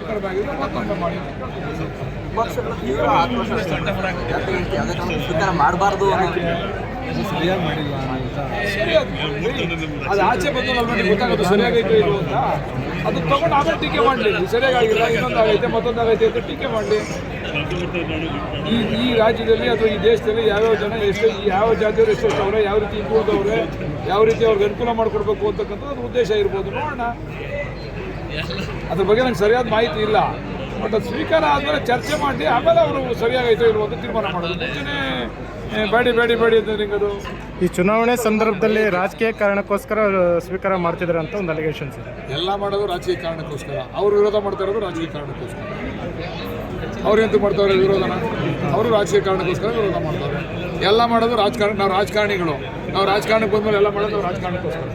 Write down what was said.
ಹೆಚ್ಚು ಕಡಿಮೆ ಆಗಿದ್ರೆ ಮತ್ತೊಮ್ಮೆ ಮಾಡಿ. ಮಾಡಬಾರ್ದು ಸರಿಯಾಗಿ ಮಾಡಿಲ್ಲ ಅದು ಆಚೆ ಬಂದು ನಮಗೆ ಗೊತ್ತಾಗೋದು ಸರಿಯಾಗೈತೆ ಇರು ಅಂತ ಅದು ತೊಗೊಂಡು ಆಮೇಲೆ ಟೀಕೆ ಮಾಡಲಿ. ಸರಿಯಾಗಿಲ್ಲ, ಇನ್ನೊಂದಾಗೈತೆ ಮತ್ತೊಂದಾಗೈತೆ ಅಂತ ಟೀಕೆ ಮಾಡಲಿ. ಈ ರಾಜ್ಯದಲ್ಲಿ ಅಥವಾ ಈ ದೇಶದಲ್ಲಿ ಯಾವ್ಯಾವ ಜನ ಎಷ್ಟು ಯಾವ ಜಾತಿಯವರು ಎಷ್ಟೆಷ್ಟು ಅವರೇ, ಯಾವ ರೀತಿ ಹಿಂದುಳಿದವ್ರೆ, ಯಾವ ರೀತಿ ಅವ್ರಿಗೆ ಅನುಕೂಲ ಮಾಡಿಕೊಡ್ಬೇಕು ಅಂತಕ್ಕಂಥದ್ದು ಅದು ಉದ್ದೇಶ ಇರ್ಬೋದು. ನೋಡೋಣ, ಅದ್ರ ಬಗ್ಗೆ ನಂಗೆ ಸರಿಯಾದ ಮಾಹಿತಿ ಇಲ್ಲ. ಬಟ್ ಅದು ಸ್ವೀಕಾರ ಆದಮೇಲೆ ಚರ್ಚೆ ಮಾಡಿ ಆಮೇಲೆ ಅವರು ಸರಿಯಾಗೈತೆ ಇರುವ ಅಂತ ತೀರ್ಮಾನ ಮಾಡೋದು. ಮುಂಚೆನೇ ಬೇಡಿ ಅಂತ ನಿಂಗದು ಈ ಚುನಾವಣೆ ಸಂದರ್ಭದಲ್ಲಿ ರಾಜಕೀಯ ಕಾರಣಕ್ಕೋಸ್ಕರ ಸ್ವೀಕಾರ ಮಾಡ್ತಿದ್ದಾರೆ ಅಂತ ಒಂದು ಅಲಿಗೇಷನ್ಸ್ ಇದೆ. ಎಲ್ಲ ಮಾಡೋದು ರಾಜಕೀಯ ಕಾರಣಕ್ಕೋಸ್ಕರ, ಅವರು ವಿರೋಧ ಮಾಡ್ತಾ ಇರೋದು ರಾಜಕೀಯ ಕಾರಣಕ್ಕೋಸ್ಕರ. ಅವ್ರು ಎಂತೂ ಮಾಡ್ತಾವ್ರೆ ವಿರೋಧನ? ಅವರು ರಾಜಕೀಯ ಕಾರಣಕ್ಕೋಸ್ಕರ ವಿರೋಧ ಮಾಡ್ತಾರೆ. ಎಲ್ಲ ಮಾಡೋದು ರಾಜಕಾರಣ. ನಾವು ರಾಜಕಾರಣಿಗಳು, ನಾವು ರಾಜಕಾರಣಕ್ಕೆ ಬಂದ್ಮೇಲೆ ಎಲ್ಲ ಮಾಡೋದು ನಾವು ರಾಜಕಾರಣಕ್ಕೋಸ್ಕರ.